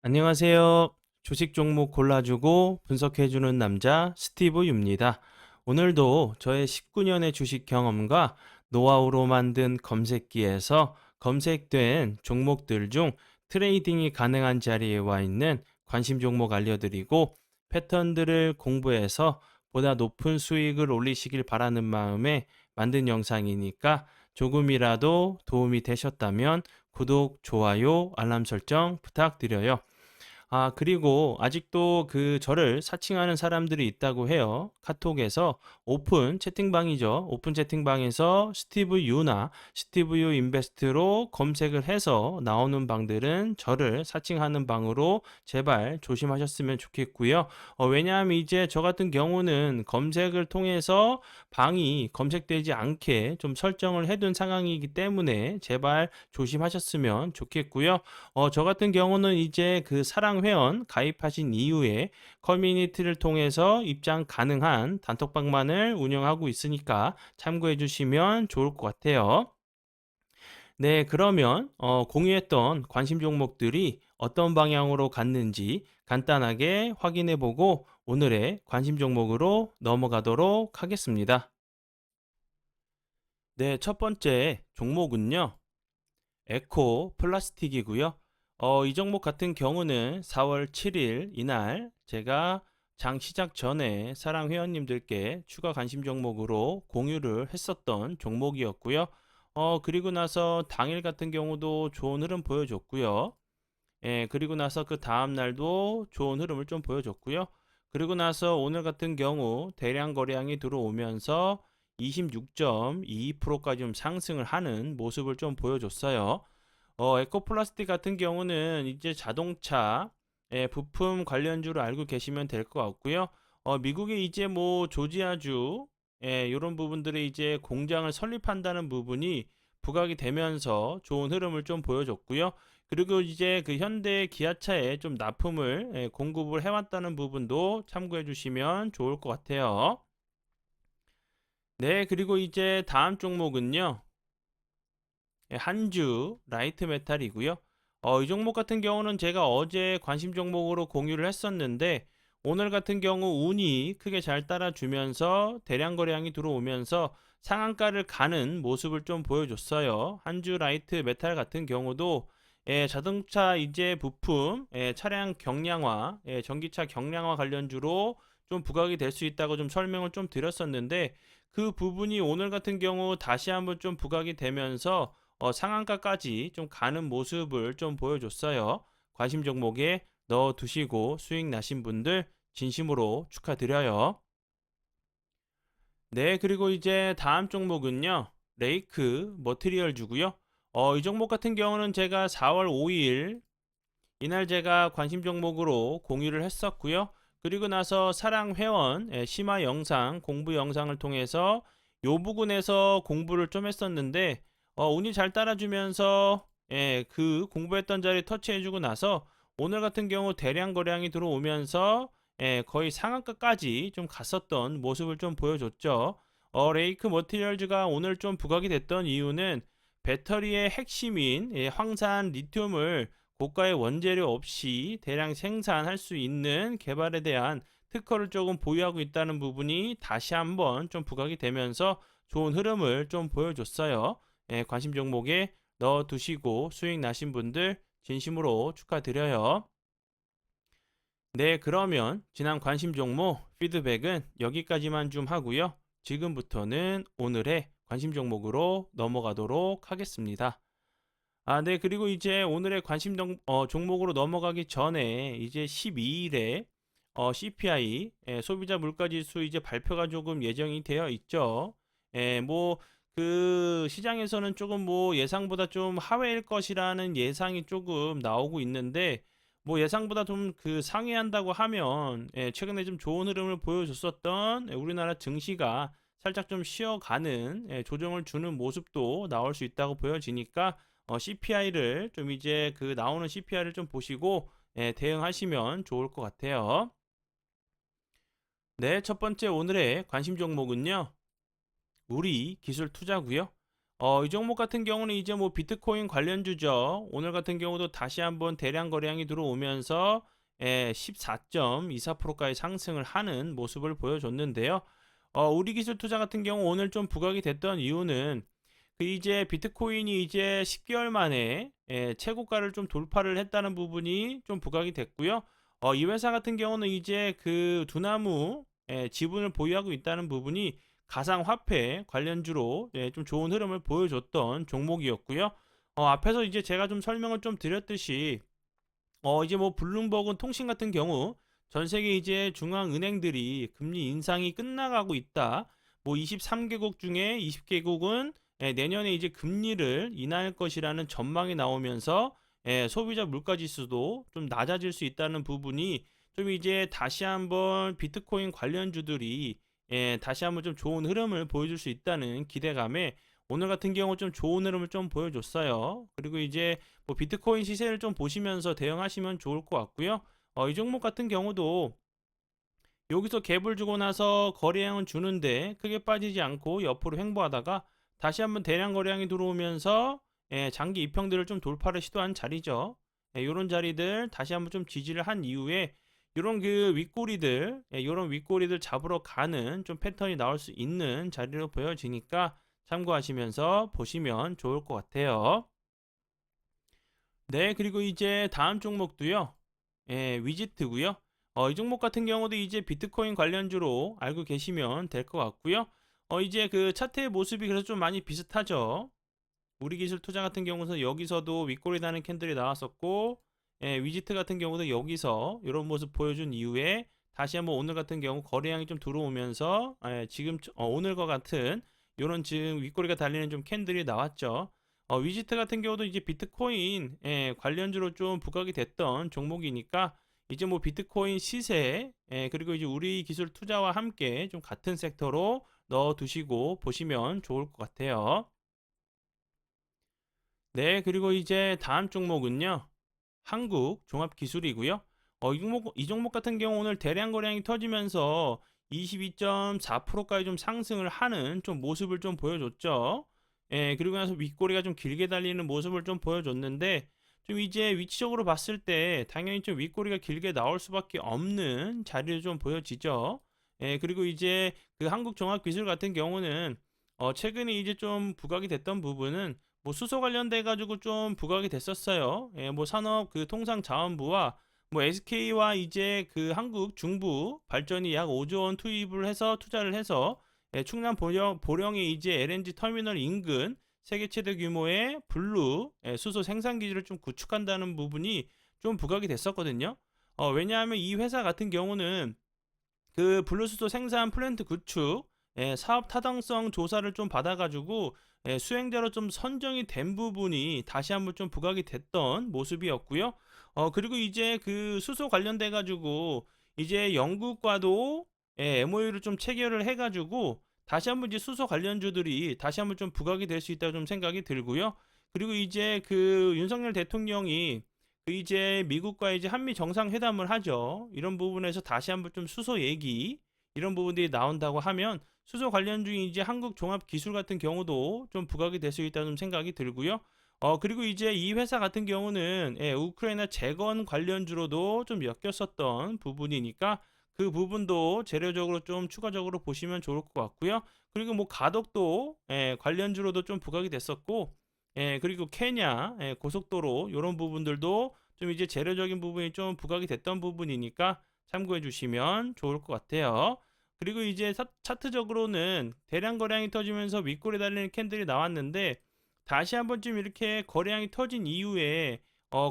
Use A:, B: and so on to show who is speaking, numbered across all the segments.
A: 안녕하세요. 주식 종목 골라주고 분석해주는 남자 스티브 유입니다. 오늘도 저의 19년의 주식 경험과 노하우로 만든 검색기에서 검색된 종목들 중 트레이딩이 가능한 자리에 와 있는 관심 종목 알려드리고 패턴들을 공부해서 보다 높은 수익을 올리시길 바라는 마음에 만든 영상이니까 조금이라도 도움이 되셨다면 구독, 좋아요, 알람 설정 부탁드려요. 그리고 아직도 저를 사칭하는 사람들이 있다고 해요. 카톡에서 오픈 채팅방이죠. 오픈 채팅방에서 스티브 유나 스티브 유 인베스트로 검색을 해서 나오는 방들은 저를 사칭하는 방으로 제발 조심하셨으면 좋겠고요. 왜냐하면 이제 저 같은 경우는 검색을 통해서 방이 검색되지 않게 좀 설정을 해둔 상황이기 때문에 제발 조심하셨으면 좋겠고요. 저 같은 경우는 이제 사랑 회원 가입하신 이후에 커뮤니티를 통해서 입장 가능한 단톡방만을 운영하고 있으니까 참고해 주시면 좋을 것 같아요. 네, 그러면 공유했던 관심 종목들이 어떤 방향으로 갔는지 간단하게 확인해 보고 오늘의 관심 종목으로 넘어가도록 하겠습니다. 네, 첫 번째 종목은요. 에코 플라스틱이고요. 이 종목 같은 경우는 4월 7일 이날 제가 장 시작 전에 사랑 회원님들께 추가 관심 종목으로 공유를 했었던 종목이었고요. 그리고 나서 당일 같은 경우도 좋은 흐름 보여줬고요. 예, 그리고 나서 그 다음 날도 좋은 흐름을 좀 보여줬고요. 그리고 나서 오늘 같은 경우 대량 거래량이 들어오면서 26.22%까지 좀 상승을 하는 모습을 좀 보여줬어요. 에코플라스틱 같은 경우는 이제 자동차 부품 관련주로 알고 계시면 될 것 같고요. 미국에 이제 뭐 조지아주 이런 부분들이 이제 공장을 설립한다는 부분이 부각이 되면서 좋은 흐름을 좀 보여줬고요. 그리고 이제 그 현대 기아차에 좀 납품을 공급을 해왔다는 부분도 참고해 주시면 좋을 것 같아요. 네, 그리고 이제 다음 종목은요. 한주 라이트 메탈이고요. 이 종목 같은 경우는 제가 어제 관심 종목으로 공유를 했었는데 오늘 같은 경우 운이 크게 잘 따라주면서 대량 거래량이 들어오면서 상한가를 가는 모습을 좀 보여줬어요. 한주 라이트 메탈 같은 경우도 자동차 이제 부품, 차량 경량화, 전기차 경량화 관련주로 좀 부각이 될 수 있다고 좀 설명을 좀 드렸었는데 그 부분이 오늘 같은 경우 다시 한번 좀 부각이 되면서 상한가까지 좀 가는 모습을 좀 보여줬어요. 관심 종목에 넣어 두시고 수익 나신 분들 진심으로 축하드려요. 네, 그리고 이제 다음 종목은요. 레이크 머티리얼 주고요. 이 종목 같은 경우는 제가 4월 5일 이날 제가 관심 종목으로 공유를 했었고요. 그리고 나서 사랑 회원 심화 영상 공부 영상을 통해서 요 부분에서 공부를 좀 했었는데 운이 잘 따라주면서 그 공부했던 자리 터치해주고 나서 오늘 같은 경우 대량 거래량이 들어오면서 거의 상한가까지 좀 갔었던 모습을 좀 보여줬죠. 레이크 머티리얼즈가 오늘 좀 부각이 됐던 이유는 배터리의 핵심인 황산 리튬을 고가의 원재료 없이 대량 생산할 수 있는 개발에 대한 특허를 조금 보유하고 있다는 부분이 다시 한번 좀 부각이 되면서 좋은 흐름을 좀 보여줬어요. 관심 종목에 넣어 두시고 수익 나신 분들 진심으로 축하드려요. 네, 그러면 지난 관심 종목 피드백은 여기까지만 좀 하고요. 지금부터는 오늘의 관심 종목으로 넘어가도록 하겠습니다. 네. 그리고 이제 오늘의 종목으로 넘어가기 전에 이제 12일에 CPI 소비자 물가 지수 이제 발표가 조금 예정이 되어 있죠. 뭐 시장에서는 조금 뭐 예상보다 좀 하회일 것이라는 예상이 조금 나오고 있는데 뭐 예상보다 좀 상회한다고 하면 최근에 좀 좋은 흐름을 보여줬었던 우리나라 증시가 살짝 좀 쉬어가는 조정을 주는 모습도 나올 수 있다고 보여지니까 CPI를 좀 이제 나오는 CPI를 좀 보시고 대응하시면 좋을 것 같아요. 네, 첫 번째 오늘의 관심 종목은요. 우리 기술 투자고요. 이 종목 같은 경우는 이제 뭐 비트코인 관련주죠. 오늘 같은 경우도 다시 한번 대량 거래량이 들어오면서 14.24%까지 상승을 하는 모습을 보여줬는데요. 우리 기술 투자 같은 경우 오늘 좀 부각이 됐던 이유는 그 이제 비트코인이 이제 10개월 만에 최고가를 좀 돌파를 했다는 부분이 좀 부각이 됐고요. 이 회사 같은 경우는 이제 그 두나무 지분을 보유하고 있다는 부분이 가상화폐 관련주로 좀 좋은 흐름을 보여줬던 종목이었고요. 앞에서 이제 제가 좀 설명을 좀 드렸듯이 이제 뭐 블룸버그 통신 같은 경우 전 세계 이제 중앙은행들이 금리 인상이 끝나가고 있다. 뭐 23개국 중에 20개국은 내년에 이제 금리를 인하할 것이라는 전망이 나오면서 소비자 물가 지수도 좀 낮아질 수 있다는 부분이 좀 이제 다시 한번 비트코인 관련주들이 다시 한번 좀 좋은 흐름을 보여줄 수 있다는 기대감에 오늘 같은 경우 좀 좋은 흐름을 좀 보여줬어요. 그리고 이제 뭐 비트코인 시세를 좀 보시면서 대응하시면 좋을 것 같고요. 이 종목 같은 경우도 여기서 갭을 주고 나서 거래량은 주는데 크게 빠지지 않고 옆으로 횡보하다가 다시 한번 대량 거래량이 들어오면서 장기 이평들을 좀 돌파를 시도한 자리죠. 이런 자리들 다시 한번 좀 지지를 한 이후에 이런 그 윗꼬리들, 이런 윗꼬리들 잡으러 가는 좀 패턴이 나올 수 있는 자리로 보여지니까 참고하시면서 보시면 좋을 것 같아요. 네, 그리고 이제 다음 종목도요. 위지트고요. 이 종목 같은 경우도 이제 비트코인 관련주로 알고 계시면 될 것 같고요. 이제 그 차트의 모습이 그래서 좀 많이 비슷하죠. 우리 기술 투자 같은 경우는 여기서도 윗골이 나는 캔들이 나왔었고, 위지트 같은 경우도 여기서 이런 모습 보여준 이후에 다시 한번 오늘 같은 경우 거래량이 좀 들어오면서 지금 오늘과 같은 이런 지금 윗꼬리가 달리는 좀 캔들이 나왔죠. 위지트 같은 경우도 이제 비트코인 관련주로 좀 부각이 됐던 종목이니까 이제 뭐 비트코인 시세 그리고 이제 우리 기술 투자와 함께 좀 같은 섹터로 넣어 두시고 보시면 좋을 것 같아요. 네, 그리고 이제 다음 종목은요. 한국 종합기술이고요. 이 종목 같은 경우 오늘 대량 거래량이 터지면서 22.4%까지 좀 상승을 하는 좀 모습을 좀 보여줬죠. 그리고 나서 윗꼬리가 좀 길게 달리는 모습을 좀 보여줬는데 좀 이제 위치적으로 봤을 때 당연히 좀 윗꼬리가 길게 나올 수밖에 없는 자리를 좀 보여지죠. 그리고 이제 그 한국종합기술 같은 경우는 최근에 이제 좀 부각이 됐던 부분은 뭐 수소 관련돼 가지고 좀 부각이 됐었어요. 뭐 산업 그 통상자원부와 뭐 SK와 이제 그 한국 중부 발전이 약 5조 원 투입을 해서 투자를 해서 충남 보령에 이제 LNG 터미널 인근 세계 최대 규모의 블루 수소 생산 기지를 좀 구축한다는 부분이 좀 부각이 됐었거든요. 왜냐하면 이 회사 같은 경우는 그 블루수소 생산 플랜트 구축 사업 타당성 조사를 좀 받아가지고 수행자로 좀 선정이 된 부분이 다시 한번 좀 부각이 됐던 모습이었고요. 그리고 이제 그 수소 관련돼 가지고 이제 영국과도 MOU를 좀 체결을 해가지고 다시 한번 이제 수소 관련주들이 다시 한번 좀 부각이 될 수 있다고 좀 생각이 들고요. 그리고 이제 그 윤석열 대통령이 그 이제 미국과 이제 한미 정상회담을 하죠. 이런 부분에서 다시 한번 좀 수소 얘기 이런 부분들이 나온다고 하면 수소 관련 중인 이제 한국 종합 기술 같은 경우도 좀 부각이 될 수 있다는 생각이 들고요. 그리고 이제 이 회사 같은 경우는 우크라이나 재건 관련주로도 좀 엮였었던 부분이니까 그 부분도 재료적으로 좀 추가적으로 보시면 좋을 것 같고요. 그리고 뭐 가덕도 관련주로도 좀 부각이 됐었고 그리고 케냐 고속도로 이런 부분들도 좀 이제 재료적인 부분이 좀 부각이 됐던 부분이니까 참고해 주시면 좋을 것 같아요. 그리고 이제 차트적으로는 대량 거래량이 터지면서 윗골에 달리는 캔들이 나왔는데 다시 한번 좀 이렇게 거래량이 터진 이후에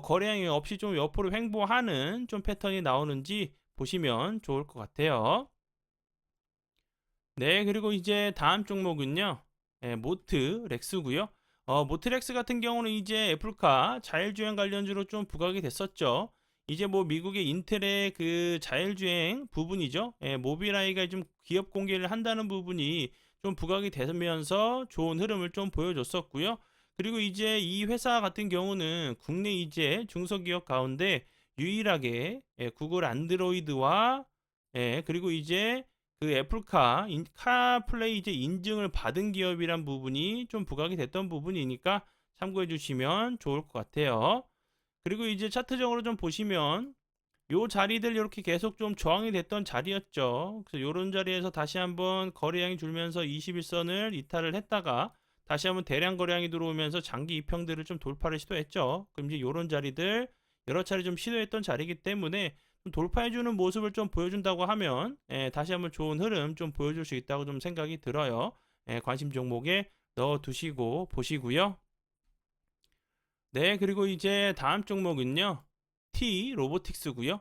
A: 거래량이 없이 좀 옆으로 횡보하는 좀 패턴이 나오는지 보시면 좋을 것 같아요. 네, 그리고 이제 다음 종목은요. 모트 렉스고요. 모트 렉스 같은 경우는 이제 애플카 자율주행 관련주로 좀 부각이 됐었죠. 이제 뭐 미국의 인텔의 그 자율주행 부분이죠. 모빌아이가 좀 기업 공개를 한다는 부분이 좀 부각이 되면서 좋은 흐름을 좀 보여줬었고요. 그리고 이제 이 회사 같은 경우는 국내 이제 중소기업 가운데 유일하게 구글 안드로이드와 그리고 이제 그 애플카 카플레이 이제 인증을 받은 기업이란 부분이 좀 부각이 됐던 부분이니까 참고해 주시면 좋을 것 같아요. 그리고 이제 차트적으로 좀 보시면 요 자리들 이렇게 계속 좀 저항이 됐던 자리였죠. 그래서 요런 자리에서 다시 한번 거래량이 줄면서 21선을 이탈을 했다가 다시 한번 대량 거래량이 들어오면서 장기 이평들을 좀 돌파를 시도했죠. 그럼 이제 요런 자리들 여러 차례 좀 시도했던 자리이기 때문에 좀 돌파해주는 모습을 좀 보여준다고 하면 다시 한번 좋은 흐름 좀 보여줄 수 있다고 좀 생각이 들어요. 관심 종목에 넣어 두시고 보시고요. 네, 그리고 이제 다음 종목은요. T 로보틱스고요.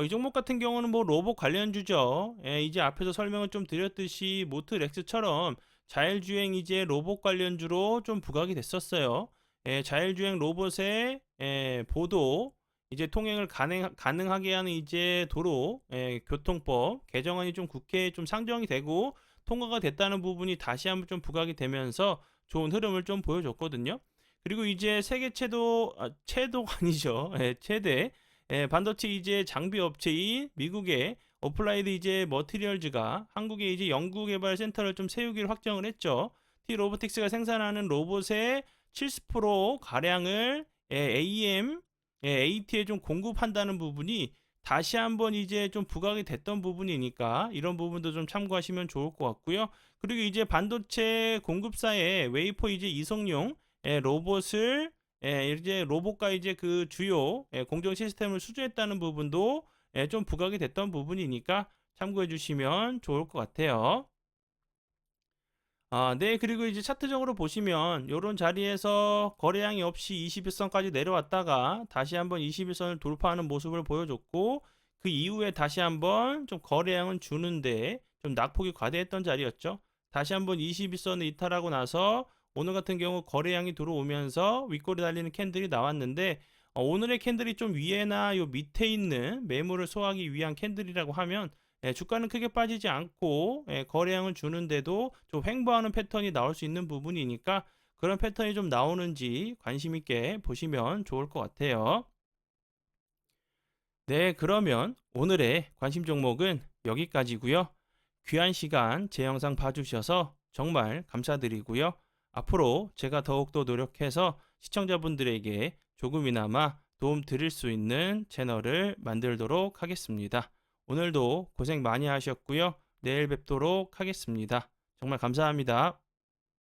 A: 이 종목 같은 경우는 뭐 로봇 관련주죠. 이제 앞에서 설명을 좀 드렸듯이 모트렉스처럼 자율주행 이제 로봇 관련주로 좀 부각이 됐었어요. 자율주행 로봇의 보도 이제 통행을 가능하게 하는 이제 도로 교통법 개정안이 좀 국회에 좀 상정이 되고 통과가 됐다는 부분이 다시 한번 좀 부각이 되면서 좋은 흐름을 좀 보여줬거든요. 그리고 이제 세계 최도가 아니죠. 최대 반도체 이제 장비 업체인 미국의 어플라이드 이제 머티리얼즈가 한국에 이제 연구개발 센터를 좀 세우기로 확정을 했죠. T 로보틱스가 생산하는 로봇의 70% 가량을 AEM, AT에 좀 공급한다는 부분이 다시 한번 이제 좀 부각이 됐던 부분이니까 이런 부분도 좀 참고하시면 좋을 것 같고요. 그리고 이제 반도체 공급사의 웨이퍼 이제 이송용 로봇을 이제 로봇과 이제 그 주요 공정 시스템을 수주했다는 부분도 좀 부각이 됐던 부분이니까 참고해 주시면 좋을 것 같아요. 네. 그리고 이제 차트적으로 보시면 요런 자리에서 거래량이 없이 21선까지 내려왔다가 다시 한번 21선을 돌파하는 모습을 보여줬고 그 이후에 다시 한번 좀 거래량은 주는데 좀 낙폭이 과대했던 자리였죠. 다시 한번 21선을 이탈하고 나서 오늘 같은 경우 거래량이 들어오면서 윗꼬리 달리는 캔들이 나왔는데 오늘의 캔들이 좀 위에나 요 밑에 있는 매물을 소화하기 위한 캔들이라고 하면 주가는 크게 빠지지 않고 거래량을 주는데도 좀 횡보하는 패턴이 나올 수 있는 부분이니까 그런 패턴이 좀 나오는지 관심 있게 보시면 좋을 것 같아요. 네, 그러면 오늘의 관심 종목은 여기까지고요. 귀한 시간 제 영상 봐주셔서 정말 감사드리고요. 앞으로 제가 더욱더 노력해서 시청자분들에게 조금이나마 도움 드릴 수 있는 채널을 만들도록 하겠습니다. 오늘도 고생 많이 하셨고요. 내일 뵙도록 하겠습니다. 정말 감사합니다.